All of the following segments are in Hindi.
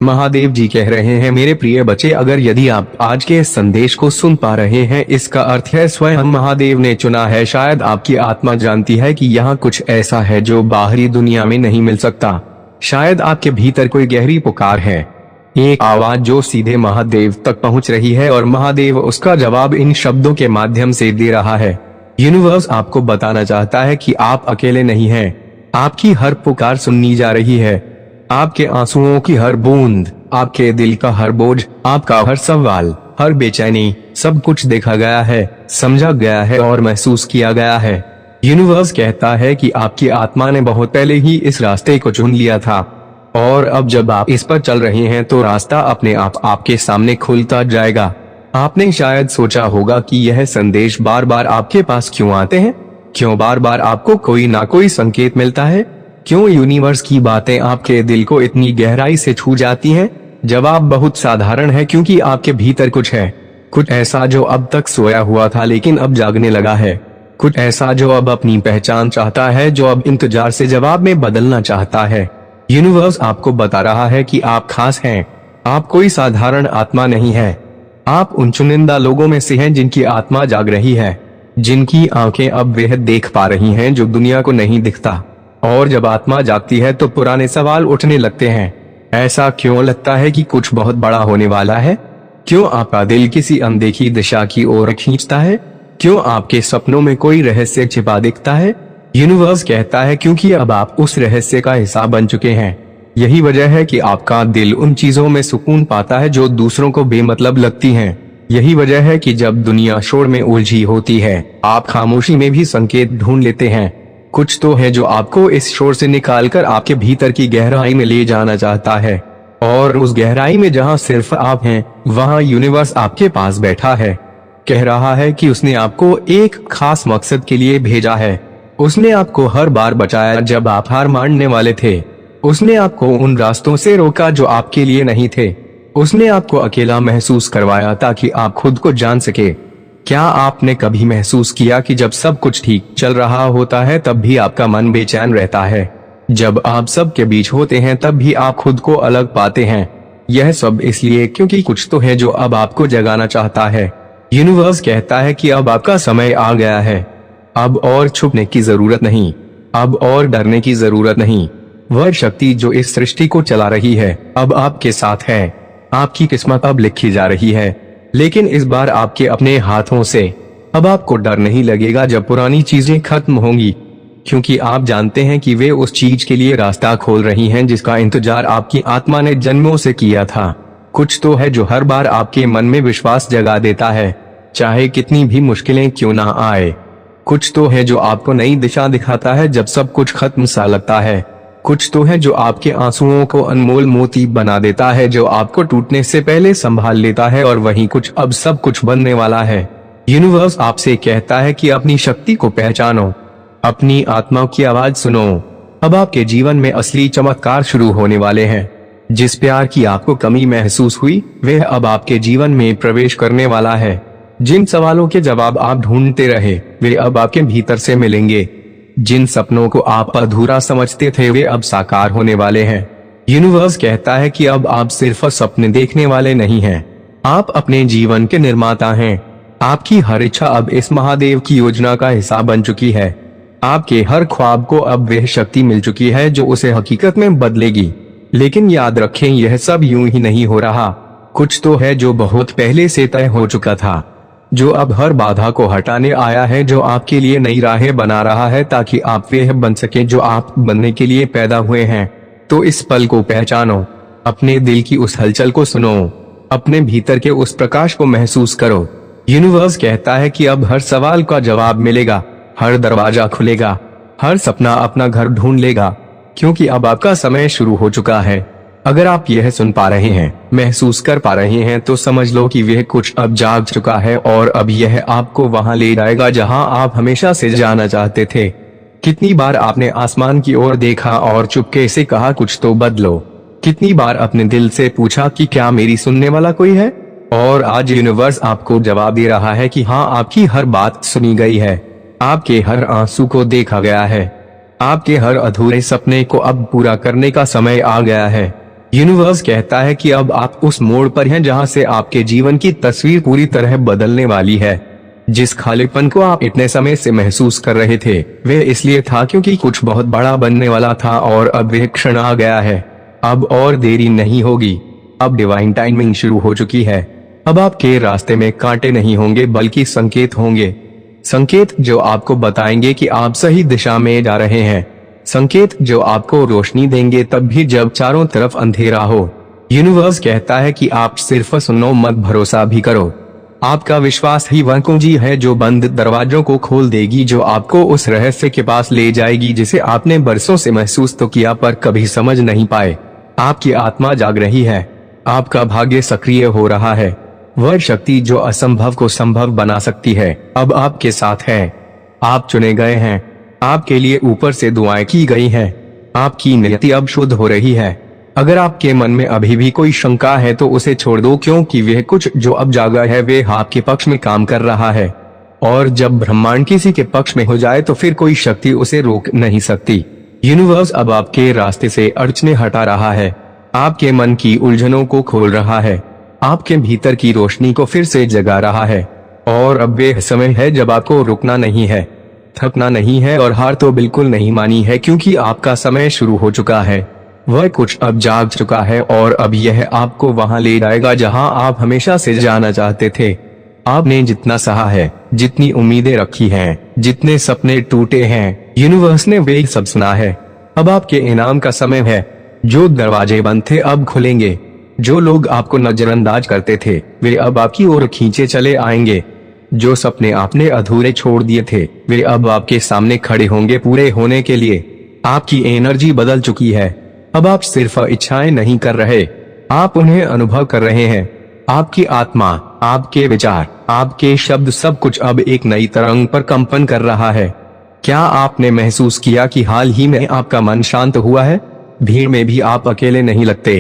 महादेव जी कह रहे हैं, मेरे प्रिय बच्चे, अगर यदि आप आज के इस संदेश को सुन पा रहे हैं, इसका अर्थ है स्वयं महादेव ने चुना है। शायद आपकी आत्मा जानती है कि यहाँ कुछ ऐसा है जो बाहरी दुनिया में नहीं मिल सकता। शायद आपके भीतर कोई गहरी पुकार है, एक आवाज जो सीधे महादेव तक पहुँच रही है और महादेव उसका जवाब इन शब्दों के माध्यम से दे रहा है। यूनिवर्स आपको बताना चाहता है कि आप अकेले नहीं हैं। आपकी हर पुकार सुनी जा रही है। आपके आंसुओं की हर बूंद, आपके दिल का हर बोझ, आपका हर सवाल, हर बेचैनी, सब कुछ देखा गया है, समझा गया है और महसूस किया गया है। यूनिवर्स कहता है कि आपकी आत्मा ने बहुत पहले ही इस रास्ते को चुन लिया था और अब जब आप इस पर चल रहे हैं तो रास्ता अपने आप आपके सामने खुलता जाएगा। आपने शायद सोचा होगा कि यह संदेश बार बार आपके पास क्यों आते हैं, क्यों बार बार आपको कोई ना कोई संकेत मिलता है, क्यों यूनिवर्स की बातें आपके दिल को इतनी गहराई से छू जाती हैं। जवाब बहुत साधारण है, क्योंकि आपके भीतर कुछ है, कुछ ऐसा जो अब तक सोया हुआ था लेकिन अब जागने लगा है, कुछ ऐसा जो अब अपनी पहचान चाहता है, जो अब इंतजार से जवाब में बदलना चाहता है। यूनिवर्स आपको बता रहा है कि आप खास हैं, आप कोई साधारण आत्मा नहीं है। आप उन चुनिंदा लोगों में से हैं जिनकी आत्मा जाग रही है, जिनकी आंखें अब वह देख पा रही हैं जो दुनिया को नहीं दिखता। और जब आत्मा जागती है तो पुराने सवाल उठने लगते हैं। ऐसा क्यों लगता है कि कुछ बहुत बड़ा होने वाला है? क्यों आपका दिल किसी अनदेखी दिशा की ओर खींचता है? क्यों आपके सपनों में कोई रहस्य छिपा दिखता है? यूनिवर्स कहता है क्योंकि अब आप उस रहस्य का हिस्सा बन चुके हैं। यही वजह है कि आपका दिल उन चीजों में सुकून पाता है जो दूसरों को बेमतलब लगती हैं। यही वजह है कि जब दुनिया शोर में उलझी होती है, आप खामोशी में भी संकेत ढूंढ लेते हैं। कुछ तो है जो आपको इस शोर से निकालकर आपके भीतर की गहराई में ले जाना चाहता है, और उस गहराई में जहां सिर्फ आप हैं, वहां यूनिवर्स आपके पास बैठा है, कह रहा है कि उसने आपको एक खास मकसद के लिए भेजा है। उसने आपको हर बार बचाया जब आप हार मानने वाले थे। उसने आपको उन रास्तों से रोका जो आपके लिए नहीं थे। उसने आपको अकेला महसूस करवाया ताकि आप खुद को जान सके। क्या आपने कभी महसूस किया कि जब सब कुछ ठीक चल रहा होता है तब भी आपका मन बेचैन रहता है? जब आप सबके बीच होते हैं तब भी आप खुद को अलग पाते हैं। यह सब इसलिए क्योंकि कुछ तो है जो अब आपको जगाना चाहता है। यूनिवर्स कहता है कि अब आपका समय आ गया है। अब और छुपने की जरूरत नहीं, अब और डरने की जरूरत नहीं। वह शक्ति जो इस सृष्टि को चला रही है अब आपके साथ है। आपकी किस्मत अब लिखी जा रही है, लेकिन इस बार आपके अपने हाथों से। अब आपको डर नहीं लगेगा जब पुरानी चीजें खत्म होंगी, क्योंकि आप जानते हैं कि वे उस चीज के लिए रास्ता खोल रही हैं जिसका इंतजार आपकी आत्मा ने जन्मों से किया था। कुछ तो है जो हर बार आपके मन में विश्वास जगा देता है, चाहे कितनी भी मुश्किलें क्यों ना आए। कुछ तो है जो आपको नई दिशा दिखाता है जब सब कुछ खत्म सा लगता है। कुछ तो है जो आपके आंसुओं को अनमोल मोती बना देता है, जो आपको टूटने से पहले संभाल लेता है। और वही कुछ अब सब कुछ बनने वाला है। यूनिवर्स आपसे कहता है कि अपनी शक्ति को पहचानो, अपनी आत्मा की आवाज सुनो। अब आपके जीवन में असली चमत्कार शुरू होने वाले हैं। जिस प्यार की आपको कमी महसूस हुई, वह अब आपके जीवन में प्रवेश करने वाला है। जिन सवालों के जवाब आप ढूंढते रहे, वे अब आपके भीतर से मिलेंगे। जिन सपनों को आप अधूरा समझते थे, वे अब साकार होने वाले हैं। यूनिवर्स कहता है कि अब आप सिर्फ सपने देखने वाले नहीं हैं, आप अपने जीवन के निर्माता हैं। आपकी हर इच्छा अब इस महादेव की योजना का हिस्सा बन चुकी है। आपके हर ख्वाब को अब वह शक्ति मिल चुकी है जो उसे हकीकत में बदलेगी। लेकिन याद रखें, यह सब यूं ही नहीं हो रहा। कुछ तो है जो बहुत पहले से तय हो चुका था, जो अब हर बाधा को हटाने आया है, जो आपके लिए नई राहें बना रहा है ताकि आप वह बन सके जो आप बनने के लिए पैदा हुए हैं। तो इस पल को पहचानो, अपने दिल की उस हलचल को सुनो, अपने भीतर के उस प्रकाश को महसूस करो। यूनिवर्स कहता है कि अब हर सवाल का जवाब मिलेगा, हर दरवाजा खुलेगा, हर सपना अपना घर ढूंढ लेगा, क्योंकि अब आपका समय शुरू हो चुका है। अगर आप यह सुन पा रहे हैं, महसूस कर पा रहे हैं, तो समझ लो कि वह कुछ अब जाग चुका है और अब यह आपको वहां ले जाएगा जहां आप हमेशा से जाना चाहते थे। कितनी बार आपने आसमान की ओर देखा और चुपके से कहा कुछ तो बदलो? कितनी बार अपने दिल से पूछा कि क्या मेरी सुनने वाला कोई है? और आज यूनिवर्स आपको जवाब दे रहा है कि हाँ, आपकी हर बात सुनी गई है, आपके हर आंसू को देखा गया है, आपके हर अधूरे सपने को अब पूरा करने का समय आ गया है। यूनिवर्स कहता है कि अब आप उस मोड़ पर हैं जहां से आपके जीवन की तस्वीर पूरी तरह बदलने वाली है। जिस खालीपन को आप इतने समय से महसूस कर रहे थे, वह इसलिए था क्योंकि कुछ बहुत बड़ा बनने वाला था और अब वह क्षण आ गया है। अब और देरी नहीं होगी। अब डिवाइन टाइमिंग शुरू हो चुकी है। अब आपके रास्ते में कांटे नहीं होंगे बल्कि संकेत होंगे। संकेत जो आपको बताएंगे कि आप सही दिशा में जा रहे हैं। संकेत जो आपको रोशनी देंगे तब भी जब चारों तरफ अंधेरा हो। यूनिवर्स कहता है कि आप सिर्फ सुनो मत, भरोसा भी करो। आपका विश्वास ही वह कुंजी है जो बंद दरवाजों को खोल देगी, जो आपको उस रहस्य के पास ले जाएगी जिसे आपने बरसों से महसूस तो किया पर कभी समझ नहीं पाए। आपकी आत्मा जाग रही है। आपका भाग्य सक्रिय हो रहा है। वह शक्ति जो असंभव को संभव बना सकती है अब आपके साथ है। आप चुने गए हैं। आपके लिए ऊपर से दुआएं की गई हैं। आपकी नियति अब शुद्ध हो रही है। अगर आपके मन में अभी भी कोई शंका है तो उसे छोड़ दो, क्योंकि वह कुछ जो अब जागा है वह आपके पक्ष में काम कर रहा है। और जब ब्रह्मांड किसी के पक्ष में हो जाए तो फिर कोई शक्ति उसे रोक नहीं सकती। यूनिवर्स अब आपके रास्ते से अड़चने हटा रहा है। आपके मन की उलझनों को खोल रहा है। आपके भीतर की रोशनी को फिर से जगा रहा है। और अब वे समय है जब आपको रुकना नहीं है, थकना नहीं है और हार तो बिल्कुल नहीं मानी है, क्योंकि आपका समय शुरू हो चुका है। वह कुछ अब जाग चुका है और अब यह आपको वहां ले जाएगा जहां आप हमेशा से जाना चाहते थे। आपने जितना सहा है, जितनी उम्मीदें रखी हैं, जितने सपने टूटे हैं, यूनिवर्स ने वे सब सुना है। अब आपके इनाम का समय है। जो दरवाजे बंद थे अब खुलेंगे। जो लोग आपको नजरअंदाज करते थे वे अब आपकी ओर खींचे चले आएंगे। जो सपने आपने अधूरे छोड़ दिए थे वे अब आपके सामने खड़े होंगे पूरे होने के लिए। आपकी एनर्जी बदल चुकी है। अब आप सिर्फ इच्छाएं नहीं कर रहे, आप उन्हें अनुभव कर रहे हैं। आपकी आत्मा, आपके विचार, आपके शब्द, सब कुछ अब एक नई तरंग पर कंपन कर रहा है। क्या आपने महसूस किया कि हाल ही में आपका मन शांत हुआ है? भीड़ में भी आप अकेले नहीं लगते।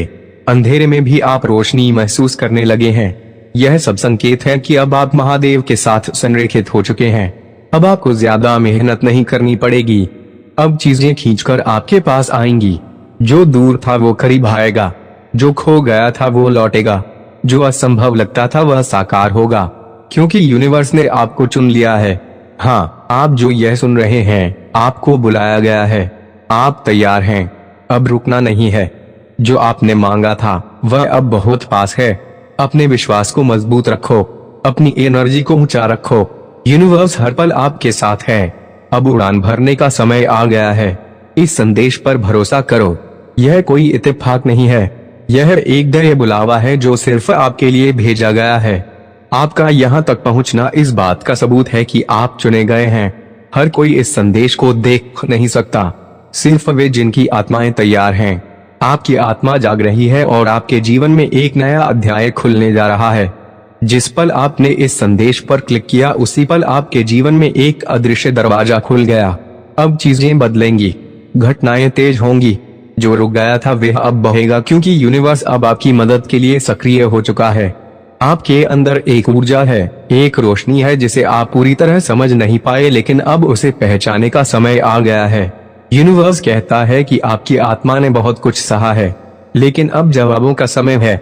अंधेरे में भी आप रोशनी महसूस करने लगे हैं। यह सब संकेत है कि अब आप महादेव के साथ संरेखित हो चुके हैं। अब आपको ज्यादा मेहनत नहीं करनी पड़ेगी। अब चीजें खींचकर आपके पास आएंगी। जो दूर था वो करीब आएगा। जो खो गया था वो लौटेगा। जो असंभव लगता था वह साकार होगा, क्योंकि यूनिवर्स ने आपको चुन लिया है। हाँ, आप जो यह सुन रहे हैं, आपको बुलाया गया है। आप तैयार हैं। अब रुकना नहीं है। जो आपने मांगा था वह अब बहुत पास है। अपने विश्वास को मजबूत रखो। अपनी एनर्जी को ऊंचा रखो। यूनिवर्स हर पल आपके साथ है। अब उड़ान भरने का समय आ गया है। इस संदेश पर भरोसा करो। यह कोई इत्तेफाक नहीं है। यह एक दया बुलावा है जो सिर्फ आपके लिए भेजा गया है। आपका यहाँ तक पहुँचना इस बात का सबूत है कि आप चुने गए हैं। हर कोई इस संदेश को देख नहीं सकता, सिर्फ वे जिनकी आत्माएं तैयार हैं। आपकी आत्मा जाग रही है और आपके जीवन में एक नया अध्याय खुलने जा रहा है। जिस पल आपने इस संदेश पर क्लिक किया उसी पल आपके जीवन में एक अदृश्य दरवाजा खुल गया। अब चीजें बदलेंगी, घटनाएं तेज होंगी। जो रुक गया था वह अब बहेगा, क्योंकि यूनिवर्स अब आपकी मदद के लिए सक्रिय हो चुका है। आपके अंदर एक ऊर्जा है, एक रोशनी है जिसे आप पूरी तरह समझ नहीं पाए, लेकिन अब उसे पहचानने का समय आ गया है। यूनिवर्स कहता है कि आपकी आत्मा ने बहुत कुछ सहा है, लेकिन अब जवाबों का समय है।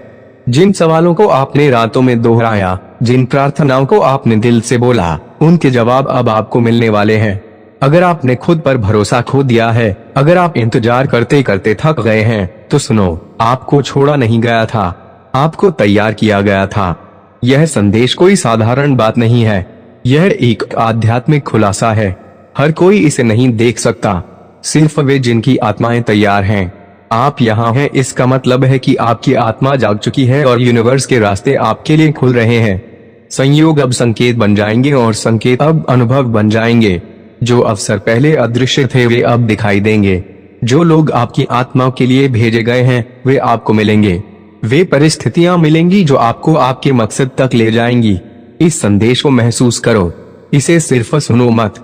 जिन सवालों को आपने रातों में दोहराया, जिन प्रार्थनाओं को आपने दिल से बोला, उनके जवाब अब आपको मिलने वाले हैं। अगर आपने खुद पर भरोसा खो दिया है, अगर आप इंतजार करते करते थक गए हैं, तो सुनो, आपको छोड़ा नहीं गया था, आपको तैयार किया गया था। यह संदेश कोई साधारण बात नहीं है। यह एक आध्यात्मिक खुलासा है। हर कोई इसे नहीं देख सकता, सिर्फ वे जिनकी आत्माएं तैयार हैं। आप यहाँ हैं, इसका मतलब है कि आपकी आत्मा जाग चुकी है और यूनिवर्स के रास्ते आपके लिए खुल रहे हैं। संयोग अब संकेत बन जाएंगे और संकेत अब अनुभव बन जाएंगे। जो अवसर पहले अदृश्य थे वे अब दिखाई देंगे। जो लोग आपकी आत्मा के लिए भेजे गए हैं वे आपको मिलेंगे। वे परिस्थितियां मिलेंगी जो आपको आपके मकसद तक ले जाएंगी। इस संदेश को महसूस करो। इसे सिर्फ सुनो मत,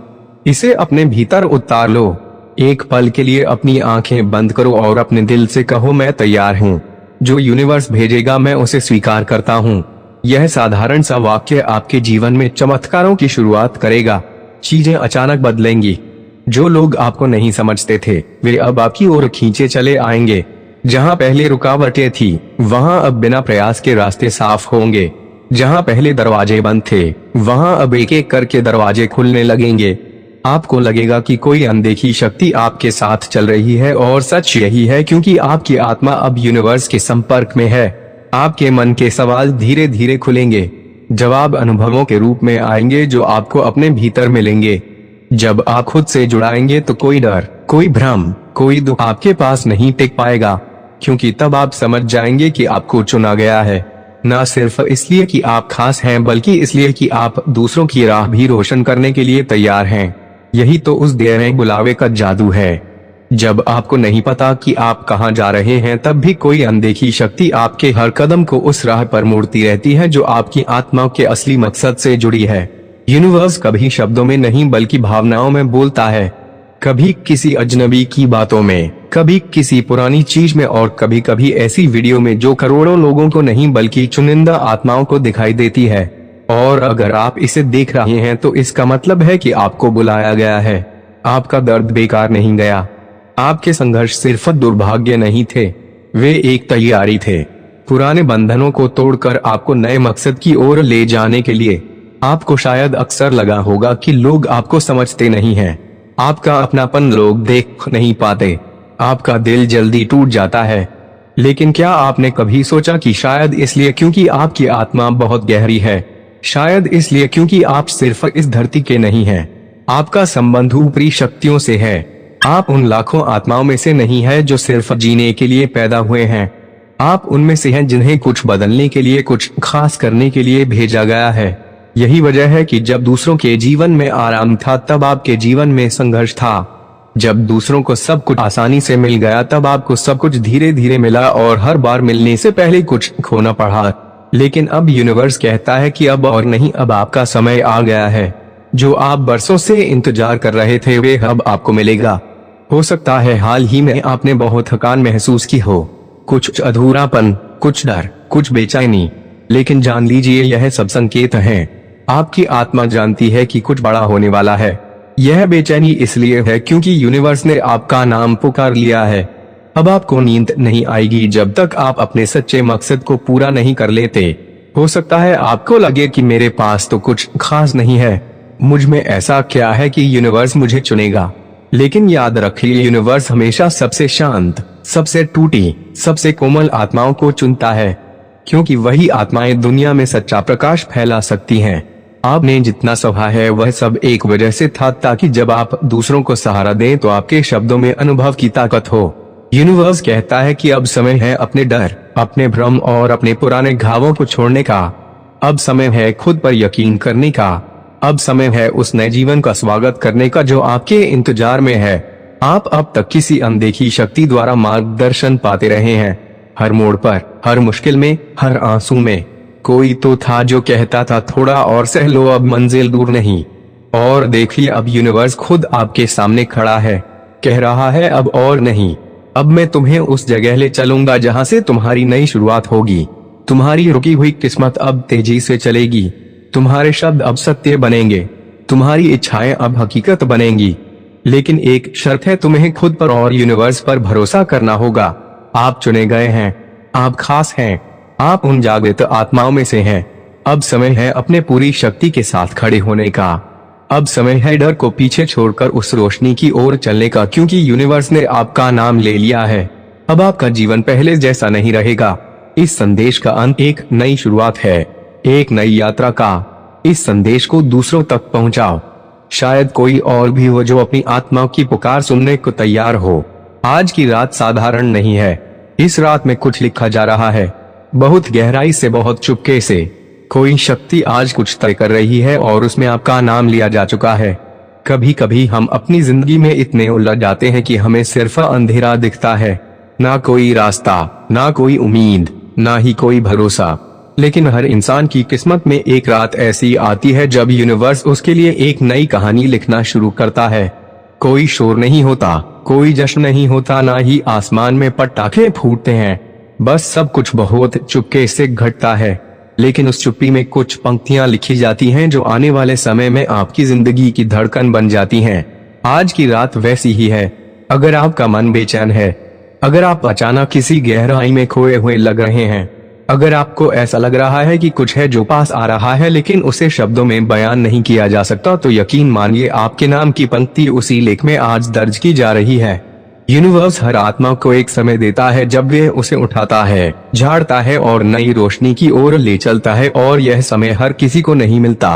इसे अपने भीतर उतार लो। एक पल के लिए अपनी आंखें बंद करो और अपने दिल से कहो, मैं तैयार हूँ। जो यूनिवर्स भेजेगा मैं उसे स्वीकार करता हूँ। यह साधारण सा वाक्य आपके जीवन में चमत्कारों की शुरुआत करेगा। चीजें अचानक बदलेंगी। जो लोग आपको नहीं समझते थे वे अब आपकी ओर खींचे चले आएंगे। जहाँ पहले रुकावटें थी वहाँ अब बिना प्रयास के रास्ते साफ होंगे। जहाँ पहले दरवाजे बंद थे वहाँ अब एक एक करके दरवाजे खुलने लगेंगे। आपको लगेगा कि कोई अनदेखी शक्ति आपके साथ चल रही है, और सच यही है क्योंकि आपकी आत्मा अब यूनिवर्स के संपर्क में है। आपके मन के सवाल धीरे धीरे खुलेंगे, जवाब अनुभवों के रूप में आएंगे जो आपको अपने भीतर मिलेंगे। जब आप खुद से जुड़ाएंगे तो कोई डर, कोई भ्रम, कोई दुख आपके पास नहीं टिक पाएगा, क्योंकि तब आप समझ जाएंगे कि आपको चुना गया है, न सिर्फ इसलिए कि आप खास हैं बल्कि इसलिए कि आप दूसरों की राह भी रोशन करने के लिए तैयार हैं। यही तो उस गहरे बुलावे का जादू है। जब आपको नहीं पता कि आप कहां जा रहे हैं तब भी कोई अनदेखी शक्ति आपके हर कदम को उस राह पर मोड़ती रहती है जो आपकी आत्मा के असली मकसद से जुड़ी है। यूनिवर्स कभी शब्दों में नहीं बल्कि भावनाओं में बोलता है, कभी किसी अजनबी की बातों में, कभी किसी पुरानी चीज में, और कभी कभी ऐसी वीडियो में जो करोड़ों लोगों को नहीं बल्कि चुनिंदा आत्माओं को दिखाई देती है। और अगर आप इसे देख रहे हैं तो इसका मतलब है कि आपको बुलाया गया है। आपका दर्द बेकार नहीं गया, आपके संघर्ष सिर्फ दुर्भाग्य नहीं थे, वे एक तैयारी थे पुराने बंधनों को तोड़कर आपको नए मकसद की ओर ले जाने के लिए। आपको शायद अक्सर लगा होगा कि लोग आपको समझते नहीं हैं, आपका अपनापन लोग देख नहीं पाते, आपका दिल जल्दी टूट जाता है। लेकिन क्या आपने कभी सोचा कि शायद इसलिए क्योंकि आपकी आत्मा बहुत गहरी है, शायद इसलिए क्योंकि आप सिर्फ इस धरती के नहीं हैं, आपका संबंध ऊपरी शक्तियों से है। आप उन लाखों आत्माओं में से नहीं है जो सिर्फ जीने के लिए पैदा हुए हैं, आप उनमें से हैं जिन्हें कुछ बदलने के लिए, कुछ खास करने के लिए भेजा गया है। यही वजह है कि जब दूसरों के जीवन में आराम था तब आपके जीवन में संघर्ष था। जब दूसरों को सब कुछ आसानी से मिल गया तब आपको सब कुछ धीरे धीरे मिला, और हर बार मिलने से पहले कुछ खोना पड़ा। लेकिन अब यूनिवर्स कहता है कि अब और नहीं, अब आपका समय आ गया है। जो आप बरसों से इंतजार कर रहे थे वे अब आपको मिलेगा। हो सकता है हाल ही में आपने बहुत थकान महसूस की हो, कुछ अधूरापन, कुछ डर, कुछ बेचैनी, लेकिन जान लीजिए यह सब संकेत हैं। आपकी आत्मा जानती है कि कुछ बड़ा होने वाला है। यह बेचैनी इसलिए है क्योंकि यूनिवर्स ने आपका नाम पुकार लिया है। अब आपको नींद नहीं आएगी जब तक आप अपने सच्चे मकसद को पूरा नहीं कर लेते। हो सकता है आपको लगे कि मेरे पास तो कुछ खास नहीं है, मुझ में ऐसा क्या है कि यूनिवर्स मुझे चुनेगा। लेकिन याद रखिए, यूनिवर्स हमेशा सबसे शांत, सबसे टूटी, सबसे कोमल आत्माओं को चुनता है, क्योंकि वही आत्माएं दुनिया में सच्चा प्रकाश फैला सकती हैं। आपने जितना सहा है वह सब एक वजह से था, ताकि जब आप दूसरों को सहारा दें तो आपके शब्दों में अनुभव की ताकत हो। यूनिवर्स कहता है कि अब समय है अपने डर, अपने भ्रम और अपने पुराने घावों को छोड़ने का। अब समय है खुद पर यकीन करने का। अब समय है उस नए जीवन का स्वागत करने का जो आपके इंतजार में है। आप अब तक किसी अनदेखी शक्ति द्वारा मार्गदर्शन पाते रहे हैं, हर मोड़ पर, हर मुश्किल में, हर आंसू में। कोई तो था जो कहता था थोड़ा और सह लो, अब मंजिल दूर नहीं। और देखिए अब यूनिवर्स खुद आपके सामने खड़ा है, कह रहा है अब और नहीं, अब मैं तुम्हें उस जगह ले चलूंगा जहां से तुम्हारी नई शुरुआत होगी। तुम्हारी रुकी हुई किस्मत अब तेजी से चलेगी, तुम्हारे शब्द अब सत्य बनेंगे, तुम्हारी इच्छाएं अब हकीकत बनेंगी। लेकिन एक शर्त है, तुम्हें खुद पर और यूनिवर्स पर भरोसा करना होगा। आप चुने गए हैं, आप खास हैं, आप उन जागृत आत्माओं में से हैं। अब समय है अपने पूरी शक्ति के साथ खड़े होने का। अब समय है डर को पीछे छोड़कर उस रोशनी की ओर चलने का, क्योंकि यूनिवर्स ने आपका नाम ले लिया है। अब आपका जीवन पहले जैसा नहीं रहेगा। इस संदेश का अंत एक नई शुरुआत है, एक नई यात्रा का। इस संदेश को दूसरों तक पहुंचाओ। शायद कोई और भी हो जो अपनी आत्मा की पुकार सुनने को तैयार हो। आज की रात साधारण नहीं है, इस रात में कुछ लिखा जा रहा है, बहुत गहराई से, बहुत चुपके से। कोई शक्ति आज कुछ तय कर रही है और उसमें आपका नाम लिया जा चुका है। कभी कभी हम अपनी जिंदगी में इतने उलझ जाते हैं कि हमें सिर्फ अंधेरा दिखता है, ना कोई रास्ता, ना कोई उम्मीद, ना ही कोई भरोसा। लेकिन हर इंसान की किस्मत में एक रात ऐसी आती है जब यूनिवर्स उसके लिए एक नई कहानी लिखना शुरू करता है। कोई शोर नहीं होता, कोई जश्न नहीं होता, ना ही आसमान में पटाखे फूटते हैं। बस सब कुछ बहुत चुपके से घटता है। लेकिन उस चुप्पी में कुछ पंक्तियां लिखी जाती हैं जो आने वाले समय में आपकी जिंदगी की धड़कन बन जाती हैं। आज की रात वैसी ही है। अगर आपका मन बेचैन है, अगर आप अचानक किसी गहराई में खोए हुए लग रहे हैं, अगर आपको ऐसा लग रहा है कि कुछ है जो पास आ रहा है लेकिन उसे शब्दों में बयान नहीं किया जा सकता, तो यकीन मानिए आपके नाम की पंक्ति उसी लेख में आज दर्ज की जा रही है। यूनिवर्स हर आत्मा को एक समय देता है जब वे उसे उठाता है, झाड़ता है और नई रोशनी की ओर ले चलता है, और यह समय हर किसी को नहीं मिलता।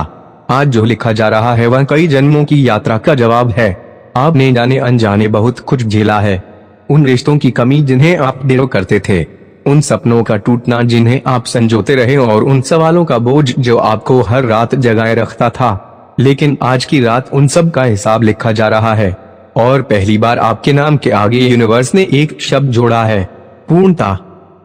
आज जो लिखा जा रहा है वह कई जन्मों की यात्रा का जवाब है। आपने जाने अनजाने बहुत कुछ झेला है। उन रिश्तों की कमी जिन्हें आप डिलो करते थे, उन सपनों का टूटना जिन्हें आप संजोते रहे, और उन सवालों का बोझ जो आपको हर रात जगाए रखता था। लेकिन आज की रात उन सब का हिसाब लिखा जा रहा है, और पहली बार आपके नाम के आगे यूनिवर्स ने एक शब्द जोड़ा है, पूर्णता।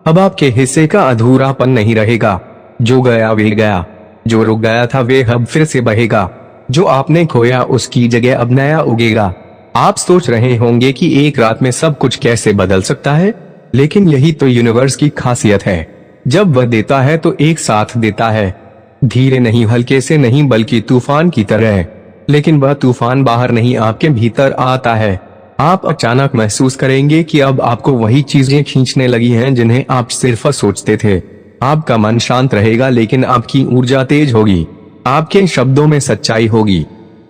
अब आपके हिस्से का अधूरापन नहीं रहेगा। जो गया वे गया, जो रुक गया था वे अब फिर से बहेगा, जो आपने खोया उसकी जगह अब नया उगेगा। आप सोच रहे होंगे कि एक रात में सब कुछ कैसे बदल सकता है, लेकिन यही तो यूनिवर्स की खासियत है। जब वह देता है तो एक साथ देता है, धीरे नहीं, हल्के से नहीं, बल्कि तूफान की तरह। लेकिन वह तूफान बाहर नहीं, आपके भीतर आता है। आप अचानक महसूस करेंगे कि अब आपको वही चीजें खींचने लगी हैं जिन्हें आप सिर्फ सोचते थे। आपका मन शांत रहेगा लेकिन आपकी ऊर्जा तेज होगी। आपके शब्दों में सच्चाई होगी,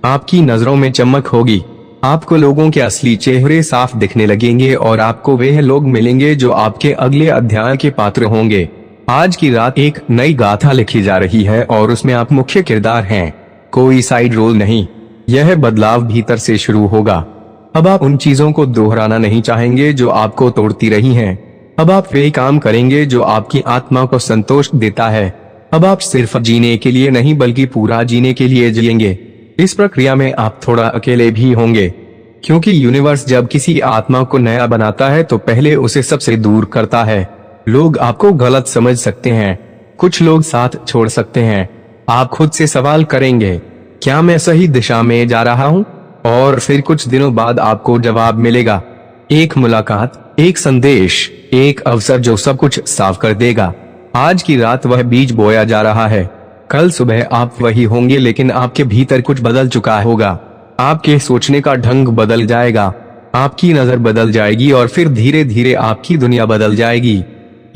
आपकी नजरों में चमक होगी। आपको लोगों के असली चेहरे साफ दिखने लगेंगे और आपको वे लोग मिलेंगे जो आपके अगले अध्याय के पात्र होंगे। आज की रात एक नई गाथा लिखी जा रही है और उसमें आप मुख्य किरदार हैं, कोई साइड रोल नहीं। यह बदलाव भीतर से शुरू होगा। अब आप उन चीजों को दोहराना नहीं चाहेंगे जो आपको तोड़ती रही हैं। अब आप वे काम करेंगे जो आपकी आत्मा को संतोष देता है। अब आप सिर्फ जीने के लिए नहीं बल्कि पूरा जीने के लिए जिएंगे। इस प्रक्रिया में आप थोड़ा अकेले भी होंगे, क्योंकि यूनिवर्स जब किसी आत्मा को नया बनाता है तो पहले उसे सबसे दूर करता है। लोग आपको गलत समझ सकते हैं, कुछ लोग साथ छोड़ सकते हैं। आप खुद से सवाल करेंगे, क्या मैं सही दिशा में जा रहा हूँ? और फिर कुछ दिनों बाद आपको जवाब मिलेगा, एक मुलाकात, एक संदेश, एक अवसर जो सब कुछ साफ कर देगा। आज की रात वह बीज बोया जा रहा है। कल सुबह आप वही होंगे, लेकिन आपके भीतर कुछ बदल चुका होगा। आपके सोचने का ढंग बदल जाएगा, आपकी नजर बदल जाएगी और फिर धीरे धीरे आपकी दुनिया बदल जाएगी।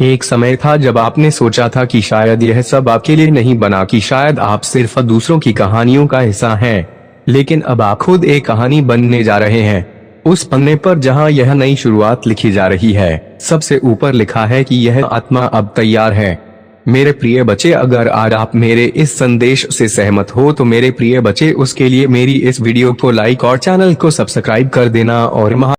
एक समय था जब आपने सोचा था कि शायद यह सब आपके लिए नहीं बना, कि शायद आप सिर्फ दूसरों की कहानियों का हिस्सा हैं। लेकिन अब आप खुद एक कहानी बनने जा रहे हैं, उस पन्ने पर जहां यह नई शुरुआत लिखी जा रही है। सबसे ऊपर लिखा है कि यह आत्मा अब तैयार है। मेरे प्रिय बच्चे, अगर आज आप मेरे इस संदेश से सहमत हो तो मेरे प्रिय बच्चे, उसके लिए मेरी इस वीडियो को लाइक और चैनल को सब्सक्राइब कर देना और